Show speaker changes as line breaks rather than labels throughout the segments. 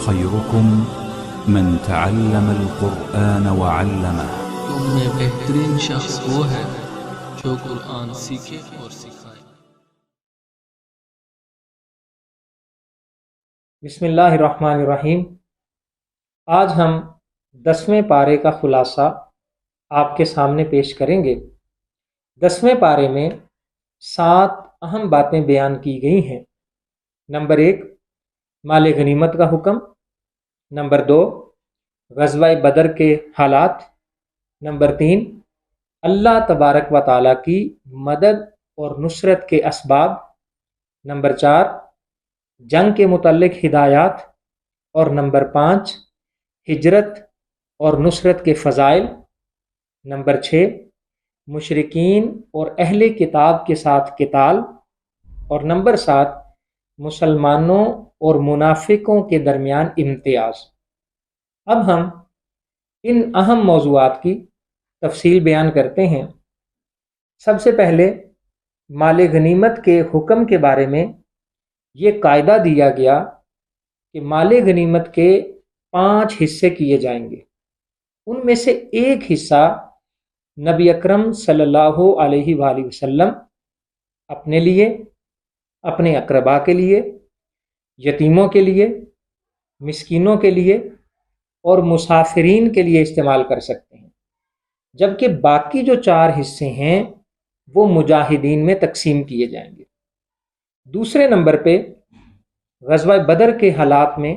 خيركم من تعلم القرآن وعلمه.
تم میں بہترین شخص وہ ہے جو قرآن سیکھے اور سکھائے۔
بسم اللہ الرحمن الرحیم۔ آج ہم 10ویں پارے کا خلاصہ آپ کے سامنے پیش کریں گے۔ 10ویں پارے میں 7 اہم باتیں بیان کی گئی ہیں۔ نمبر 1، مال غنیمت کا حکم۔ نمبر 2، غزوہ بدر کے حالات۔ نمبر 3، اللہ تبارک و تعالیٰ کی مدد اور نصرت کے اسباب۔ نمبر 4، جنگ کے متعلق ہدایات۔ اور نمبر 5، ہجرت اور نصرت کے فضائل۔ نمبر 6، مشرکین اور اہل کتاب کے ساتھ قتال۔ اور نمبر 7، مسلمانوں اور منافقوں کے درمیان امتیاز۔ اب ہم ان اہم موضوعات کی تفصیل بیان کرتے ہیں۔ سب سے پہلے مال غنیمت کے حکم کے بارے میں یہ قاعدہ دیا گیا کہ مال غنیمت کے 5 حصے کیے جائیں گے۔ ان میں سے ایک حصہ نبی اکرم صلی اللہ علیہ وآلہ وسلم اپنے لیے، اپنے اقربا کے لیے، یتیموں کے لیے، مسکینوں کے لیے اور مسافرین کے لیے استعمال کر سکتے ہیں، جبکہ باقی جو 4 حصے ہیں وہ مجاہدین میں تقسیم کیے جائیں گے۔ دوسرے نمبر پہ غزوہ بدر کے حالات میں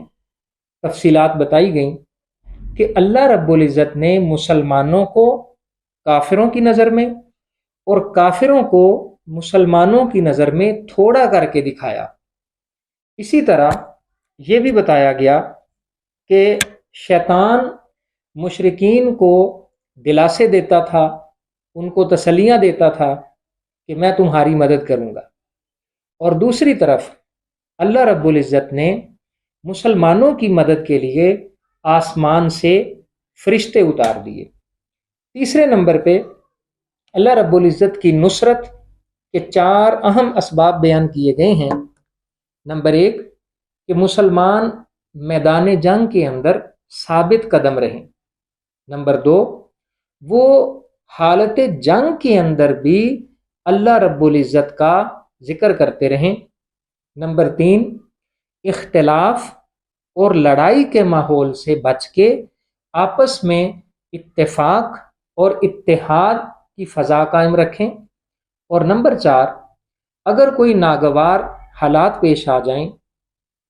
تفصیلات بتائی گئیں کہ اللہ رب العزت نے مسلمانوں کو کافروں کی نظر میں اور کافروں کو مسلمانوں کی نظر میں تھوڑا کر کے دکھایا۔ اسی طرح یہ بھی بتایا گیا کہ شیطان مشرکین کو دلاسے دیتا تھا، ان کو تسلیاں دیتا تھا کہ میں تمہاری مدد کروں گا، اور دوسری طرف اللہ رب العزت نے مسلمانوں کی مدد کے لیے آسمان سے فرشتے اتار دیے۔ تیسرے نمبر پہ اللہ رب العزت کی نصرت کے 4 اہم اسباب بیان کیے گئے ہیں۔ نمبر 1، کہ مسلمان میدان جنگ کے اندر ثابت قدم رہیں۔ نمبر 2، وہ حالت جنگ کے اندر بھی اللہ رب العزت کا ذکر کرتے رہیں۔ نمبر 3، اختلاف اور لڑائی کے ماحول سے بچ کے آپس میں اتفاق اور اتحاد کی فضا قائم رکھیں۔ اور نمبر 4، اگر کوئی ناگوار حالات پیش آ جائیں،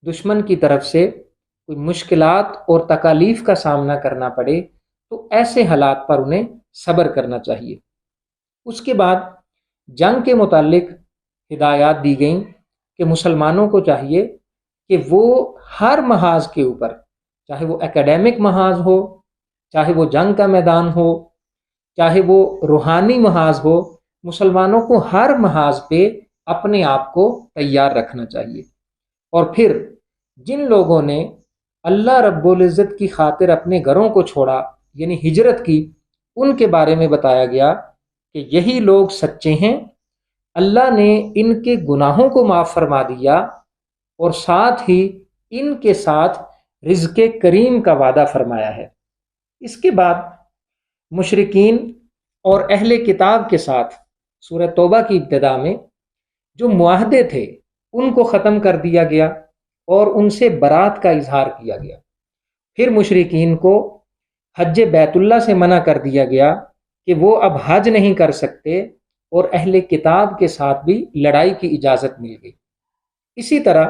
دشمن کی طرف سے کوئی مشکلات اور تکالیف کا سامنا کرنا پڑے، تو ایسے حالات پر انہیں صبر کرنا چاہیے۔ اس کے بعد جنگ کے متعلق ہدایات دی گئیں کہ مسلمانوں کو چاہیے کہ وہ ہر محاذ کے اوپر، چاہے وہ اکیڈیمک محاذ ہو، چاہے وہ جنگ کا میدان ہو، چاہے وہ روحانی محاذ ہو، مسلمانوں کو ہر محاذ پہ اپنے آپ کو تیار رکھنا چاہیے۔ اور پھر جن لوگوں نے اللہ رب العزت کی خاطر اپنے گھروں کو چھوڑا، یعنی ہجرت کی، ان کے بارے میں بتایا گیا کہ یہی لوگ سچے ہیں، اللہ نے ان کے گناہوں کو معاف فرما دیا اور ساتھ ہی ان کے ساتھ رزق کریم کا وعدہ فرمایا ہے۔ اس کے بعد مشرکین اور اہل کتاب کے ساتھ سورہ توبہ کی ابتدا میں جو معاہدے تھے ان کو ختم کر دیا گیا اور ان سے برات کا اظہار کیا گیا۔ پھر مشرکین کو حج بیت اللہ سے منع کر دیا گیا کہ وہ اب حج نہیں کر سکتے، اور اہل کتاب کے ساتھ بھی لڑائی کی اجازت مل گئی۔ اسی طرح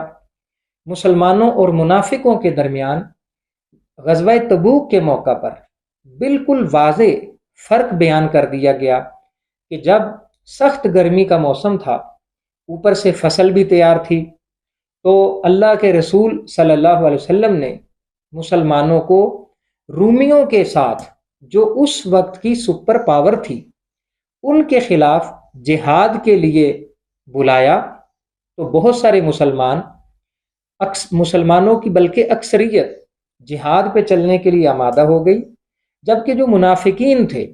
مسلمانوں اور منافقوں کے درمیان غزوہ تبوک کے موقع پر بالکل واضح فرق بیان کر دیا گیا کہ جب سخت گرمی کا موسم تھا، اوپر سے فصل بھی تیار تھی، تو اللہ کے رسول صلی اللہ علیہ وسلم نے مسلمانوں کو رومیوں کے ساتھ، جو اس وقت کی سپر پاور تھی، ان کے خلاف جہاد کے لیے بلایا، تو بہت سارے مسلمانوں کی بلکہ اکثریت جہاد پہ چلنے کے لیے آمادہ ہو گئی، جبکہ جو منافقین تھے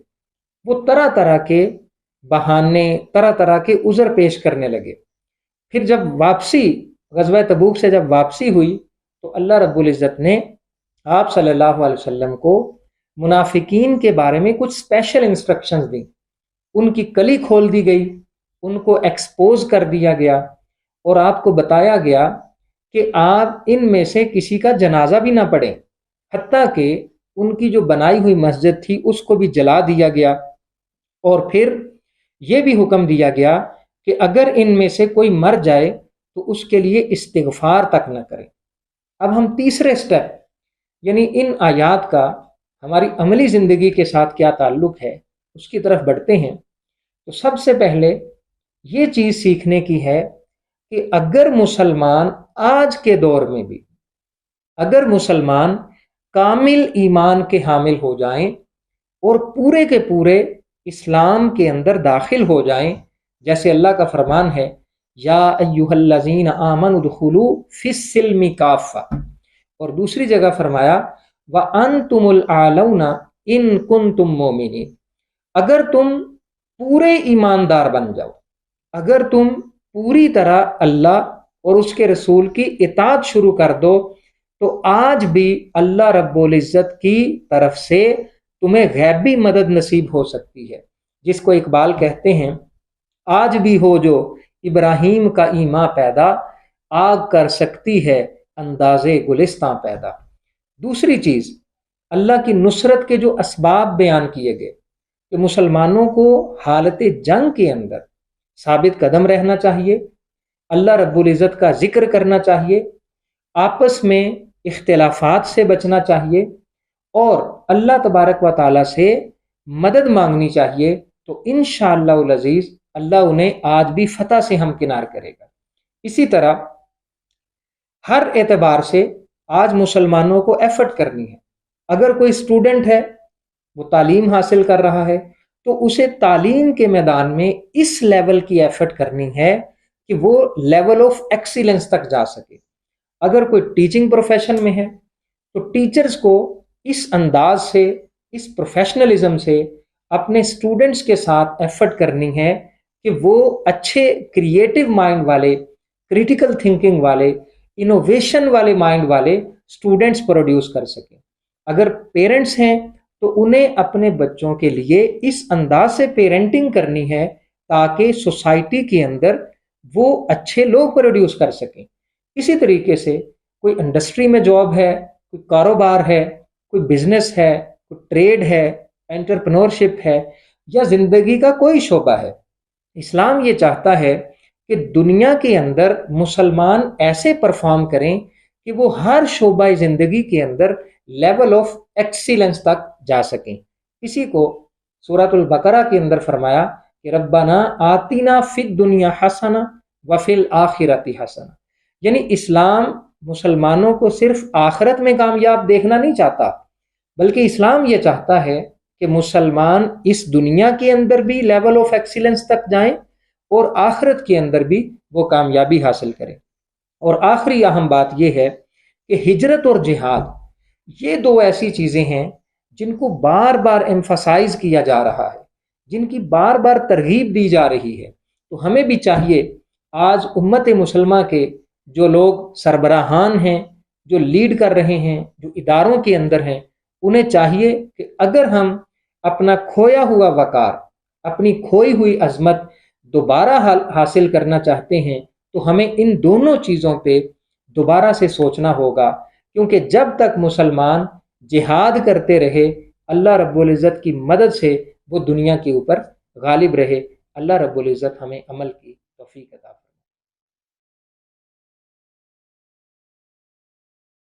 وہ طرح طرح کے بہانے، طرح طرح کے عذر پیش کرنے لگے۔ پھر جب واپسی ग़ज़वा तबूक से जब वापसी हुई तो अल्लाह रब्बुल इज़्ज़त ने आप सल्लल्लाहु अलैहि वसल्लम को मुनाफिकीन के बारे में कुछ स्पेशल इंस्ट्रक्शंस दी। उनकी कली खोल दी गई, उनको एक्सपोज कर दिया गया और आपको बताया गया कि आप इनमें से किसी का जनाजा भी ना पढ़ें, हत्ता कि उनकी जो बनाई हुई मस्जिद थी उसको भी जला दिया गया। और फिर ये भी हुक्म दिया गया कि अगर इनमें से कोई मर जाए तो उसके लिए इस्तिग़फ़ार तक न करें। अब हम तीसरे स्टेप यानी इन आयात का हमारी अमली ज़िंदगी के साथ क्या ताल्लुक़ है उसकी तरफ बढ़ते हैं। तो सबसे पहले ये चीज़ सीखने की है कि अगर मुसलमान आज के दौर में भी अगर मुसलमान कामिल ईमान के हामिल हो जाएं और पूरे के पूरे इस्लाम के अंदर दाखिल हो जाएं, जैसे अल्लाह का फरमान है या अय्युहल्लज़ीन आमनु उदखुलू फिस्सिल्मि काफ़ा, और दूसरी जगह फरमाया व अंतुमुल आलौना इन कुंतुम मोमिनीन, अगर तुम पूरे ईमानदार बन जाओ, अगर तुम पूरी तरह अल्लाह और उसके रसूल की इताअत शुरू कर दो तो आज भी अल्लाह रब्बुल इज़्ज़त की तरफ से तुम्हें गैबी मदद नसीब हो सकती है, जिसको इकबाल कहते हैं आज भी हो जो इब्राहीम का ईमा पैदा, आग कर सकती है अंदाज़े गुलिस्तां पैदा। दूसरी चीज़, अल्लाह की नुसरत के जो असबाब बयान किए गए कि मुसलमानों को हालत जंग के अंदर साबित कदम रहना चाहिए, अल्लाह रब्बुल इज़्ज़त का जिक्र करना चाहिए, आपस में इख्तिलाफात से बचना चाहिए और अल्लाह तबारक व तआला से मदद मांगनी चाहिए, तो इंशाअल्लाहुल अज़ीज़ अल्लाह उन्हें आज भी फतह से हमकिनार करेगा। इसी तरह हर एतबार से आज मुसलमानों को एफर्ट करनी है। अगर कोई स्टूडेंट है वो तालीम हासिल कर रहा है तो उसे तालीम के मैदान में इस लेवल की एफर्ट करनी है कि वो लेवल ऑफ एक्सीलेंस तक जा सके। अगर कोई टीचिंग प्रोफेशन में है तो टीचर्स को इस अंदाज से, इस प्रोफेशनलिज्म से अपने स्टूडेंट्स के साथ एफर्ट करनी है कि वो अच्छे क्रिएटिव माइंड वाले, क्रिटिकल थिंकिंग वाले, इनोवेशन वाले माइंड वाले स्टूडेंट्स प्रोड्यूस कर सकें। अगर पेरेंट्स हैं तो उन्हें अपने बच्चों के लिए इस अंदाज से पेरेंटिंग करनी है ताकि सोसाइटी के अंदर वो अच्छे लोग प्रोड्यूस कर सकें। इसी तरीके से कोई इंडस्ट्री में जॉब है, कोई कारोबार है, कोई बिजनेस है, कोई ट्रेड है, एंटरप्रेन्योरशिप है या ज़िंदगी का कोई शोबा है, इस्लाम ये चाहता है कि दुनिया के अंदर मुसलमान ऐसे परफॉर्म करें कि वो हर शोबा ज़िंदगी के अंदर लेवल ऑफ एक्सीलेंस तक जा सकें। इसी को सूरतुल बकरा के अंदर फरमाया कि रब्बना आतिना फिद दुनिया हसना व फिल आखिरती हसना, यानी इस्लाम मुसलमानों को सिर्फ आखिरत में कामयाब देखना नहीं चाहता, बल्कि इस्लाम ये चाहता है कि मुसलमान इस दुनिया के अंदर भी लेवल ऑफ एक्सीलेंस तक जाएं और आखिरत के अंदर भी वो कामयाबी हासिल करें। और आखिरी अहम बात यह है कि हिजरत और जिहाद ये दो ऐसी चीज़ें हैं जिनको बार बार एम्फसाइज किया जा रहा है, जिनकी बार बार तरगीब दी जा रही है। तो हमें भी चाहिए आज उम्मत मुसलमा के जो लोग सरबराहान हैं, जो लीड कर रहे हैं, जो इदारों के अंदर हैं, उन्हें चाहिए कि अगर हम अपना खोया हुआ वकार, अपनी खोई हुई अजमत दोबारा हासिल करना चाहते हैं तो हमें इन दोनों चीज़ों पे दोबारा से सोचना होगा, क्योंकि जब तक मुसलमान जिहाद करते रहे अल्लाह रब्बुल इज़्ज़त की मदद से वो दुनिया के ऊपर गालिब रहे। अल्लाह रब्बुल इज़्ज़त हमें अमल की तौफीक अता फरमाए।